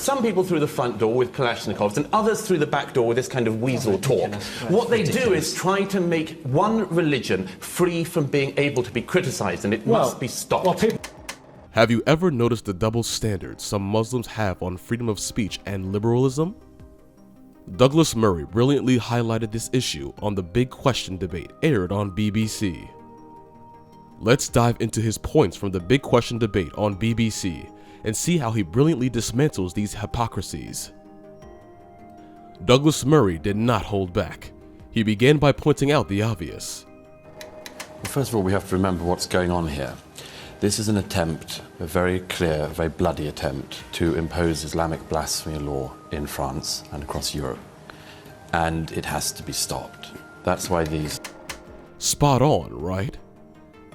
Some people through the front door with Kalashnikovs and others through the back door with this kind of weasel talk. What they do is try to make one religion free from being able to be criticized, and it must be stopped. Have you ever noticed the double standards some Muslims have on freedom of speech and liberalism? Douglas Murray brilliantly highlighted this issue on the Big Question debate aired on BBC. Let's dive into his points from the Big Question debate on BBC and see how he brilliantly dismantles these hypocrisies. Douglas Murray did not hold back. He began by pointing out the obvious. Well, first of all, we have to remember what's going on here. This is an attempt, a very clear, very bloody attempt, to impose Islamic blasphemy law in France and across Europe. And it has to be stopped. That's why these... Spot on, right?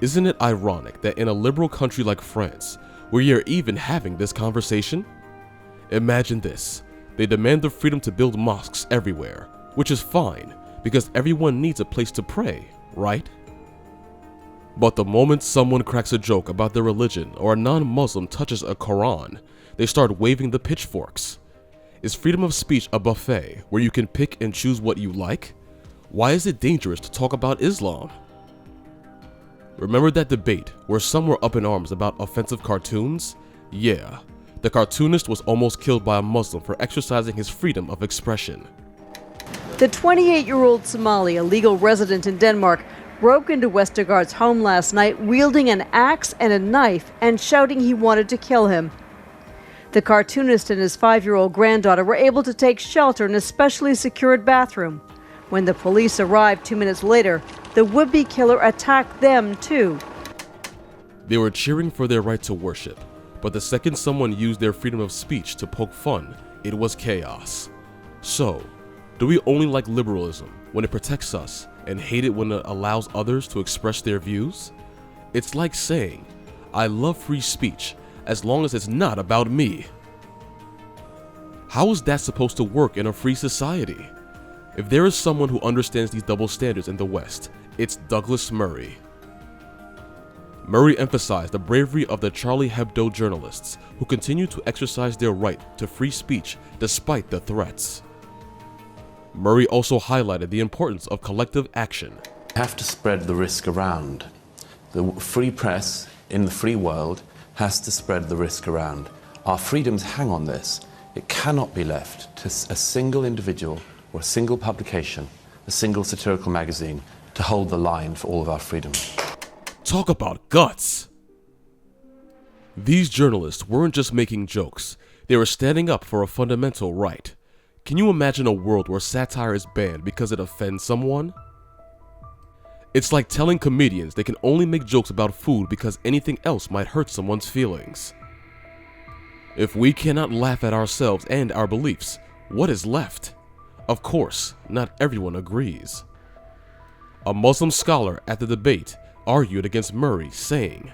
Isn't it ironic that in a liberal country like France, where you're even having this conversation? Imagine this. They demand the freedom to build mosques everywhere, which is fine, because everyone needs a place to pray, right? But the moment someone cracks a joke about their religion or a non-Muslim touches a Quran, they start waving the pitchforks. Is freedom of speech a buffet where you can pick and choose what you like? Why is it dangerous to talk about Islam? Remember that debate where some were up in arms about offensive cartoons? Yeah, the cartoonist was almost killed by a Muslim for exercising his freedom of expression. The 28-year-old Somali, a legal resident in Denmark, broke into Westergaard's home last night wielding an axe and a knife and shouting he wanted to kill him. The cartoonist and his 5-year-old granddaughter were able to take shelter in a specially secured bathroom. When the police arrived 2 minutes later, the would-be killer attacked them too. They were cheering for their right to worship, but the second someone used their freedom of speech to poke fun, it was chaos. So, do we only like liberalism when it protects us and hate it when it allows others to express their views? It's like saying, I love free speech as long as it's not about me. How is that supposed to work in a free society? If there is someone who understands these double standards in the West, it's Douglas Murray. Murray emphasized the bravery of the Charlie Hebdo journalists who continue to exercise their right to free speech despite the threats. Murray also highlighted the importance of collective action. We have to spread the risk around. The free press in the free world has to spread the risk around. Our freedoms hang on this. It cannot be left to a single individual or a single publication, a single satirical magazine, to hold the line for all of our freedoms. Talk about guts! These journalists weren't just making jokes, they were standing up for a fundamental right. Can you imagine a world where satire is banned because it offends someone? It's like telling comedians they can only make jokes about food because anything else might hurt someone's feelings. If we cannot laugh at ourselves and our beliefs, what is left? Of course, not everyone agrees. A Muslim scholar at the debate argued against Murray, saying,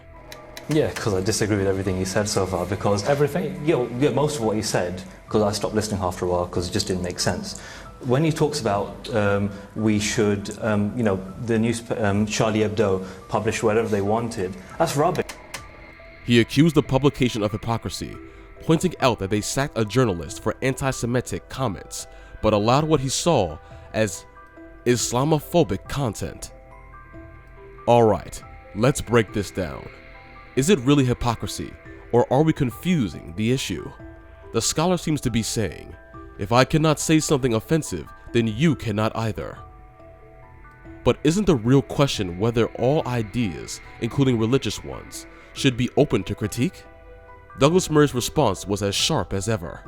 Yeah, because I disagree with everything he said so far, because... Everything? Yeah, most of what he said, because I stopped listening after a while because it just didn't make sense. When he talks about we should, the news, Charlie Hebdo publish whatever they wanted, that's rubbish. He accused the publication of hypocrisy, pointing out that they sacked a journalist for anti-Semitic comments, but allowed what he saw as Islamophobic content. Alright, let's break this down. Is it really hypocrisy, or are we confusing the issue? The scholar seems to be saying, if I cannot say something offensive, then you cannot either. But isn't the real question whether all ideas, including religious ones, should be open to critique? Douglas Murray's response was as sharp as ever.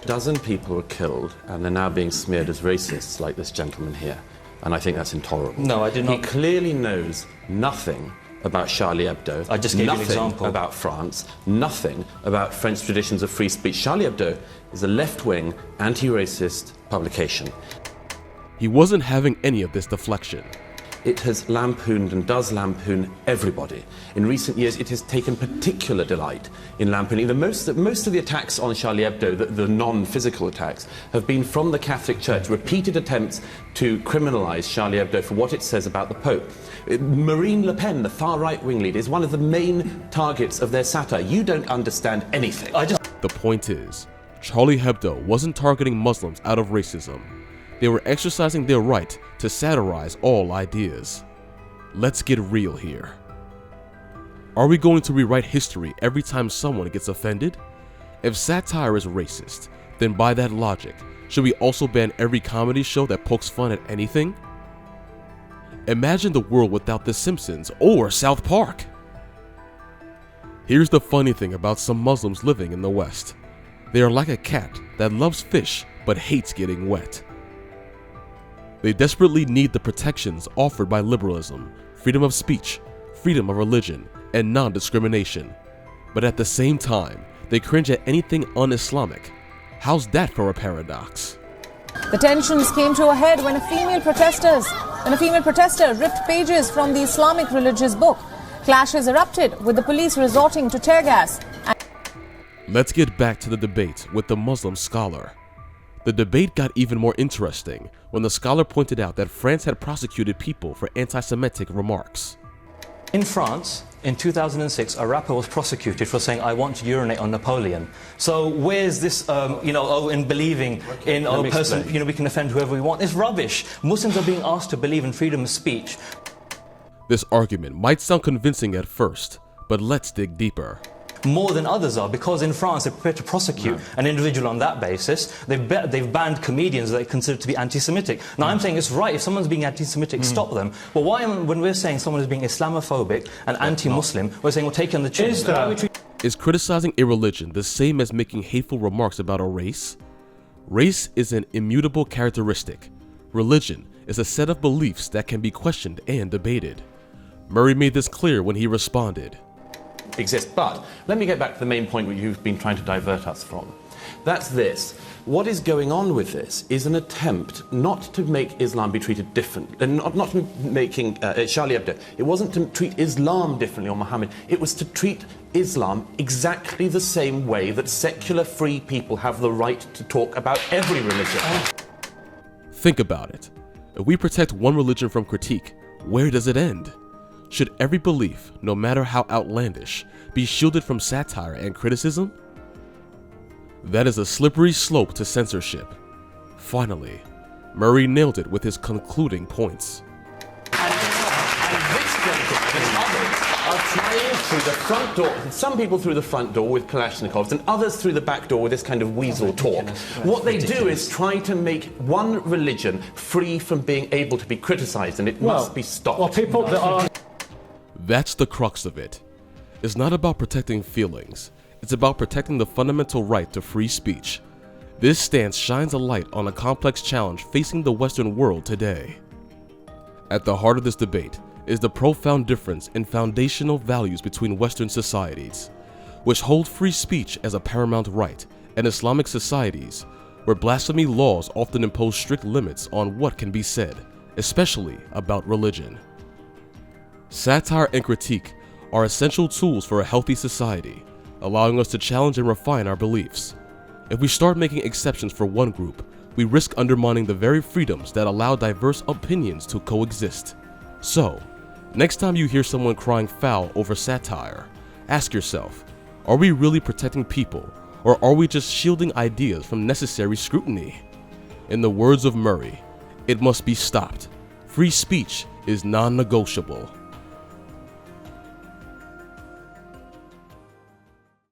A dozen people were killed, and they're now being smeared as racists, like this gentleman here. And I think that's intolerable. No, I did not. He clearly knows nothing about Charlie Hebdo. I just gave you an nothing example. About France, nothing about French traditions of free speech. Charlie Hebdo is a left-wing, anti-racist publication. He wasn't having any of this deflection. It has lampooned and does lampoon everybody. In recent years, it has taken particular delight in lampooning. Most of the attacks on Charlie Hebdo, the non-physical attacks, have been from the Catholic Church, repeated attempts to criminalize Charlie Hebdo for what it says about the Pope. Marine Le Pen, the far right-wing leader, is one of the main targets of their satire. You don't understand anything. The point is, Charlie Hebdo wasn't targeting Muslims out of racism. They were exercising their right to satirize all ideas. Let's get real here. Are we going to rewrite history every time someone gets offended? If satire is racist, then by that logic, should we also ban every comedy show that pokes fun at anything? Imagine the world without The Simpsons or South Park. Here's the funny thing about some Muslims living in the West. They are like a cat that loves fish but hates getting wet. They desperately need the protections offered by liberalism, freedom of speech, freedom of religion, and non-discrimination. But at the same time, they cringe at anything un-Islamic. How's that for a paradox? The tensions came to a head when a female protester ripped pages from the Islamic religious book. Clashes erupted, with the police resorting to tear gas. Let's get back to the debate with the Muslim scholar. The debate got even more interesting when the scholar pointed out that France had prosecuted people for anti-Semitic remarks. In France, in 2006, a rapper was prosecuted for saying, "I want to urinate on Napoleon." So where's this, in believing in a person, we can offend whoever we want? It's rubbish. Muslims are being asked to believe in freedom of speech. This argument might sound convincing at first, but let's dig deeper. More than others are, because in France they're prepared to prosecute an individual on that basis. They've banned comedians that they consider to be anti-Semitic. Now I'm saying it's right, if someone's being anti-Semitic, stop them. But when we're saying someone is being Islamophobic and anti-Muslim, we're saying we'll take on the chin. Is criticizing a religion the same as making hateful remarks about a race? Race is an immutable characteristic. Religion is a set of beliefs that can be questioned and debated. Murray made this clear when he responded. Exist. But let me get back to the main point which you've been trying to divert us from. That's this. What is going on with this is an attempt not to make Islam be treated different, and not making Charlie Hebdo. It wasn't to treat Islam differently or Muhammad. It was to treat Islam exactly the same way that secular free people have the right to talk about every religion. Think about it. If we protect one religion from critique, where does it end? Should every belief, no matter how outlandish, be shielded from satire and criticism? That is a slippery slope to censorship. Finally, Murray nailed it with his concluding points. And this gentleman and others are trying through the front door, some people through the front door with Kalashnikovs and others through the back door with this kind of weasel talk. What they do is try to make one religion free from being able to be criticized, and it must be stopped. Well, people that are... That's the crux of it. It's not about protecting feelings. It's about protecting the fundamental right to free speech. This stance shines a light on a complex challenge facing the Western world today. At the heart of this debate is the profound difference in foundational values between Western societies, which hold free speech as a paramount right, and Islamic societies, where blasphemy laws often impose strict limits on what can be said, especially about religion. Satire and critique are essential tools for a healthy society, allowing us to challenge and refine our beliefs. If we start making exceptions for one group, we risk undermining the very freedoms that allow diverse opinions to coexist. So, next time you hear someone crying foul over satire, ask yourself, are we really protecting people, or are we just shielding ideas from necessary scrutiny? In the words of Murray, it must be stopped. Free speech is non-negotiable.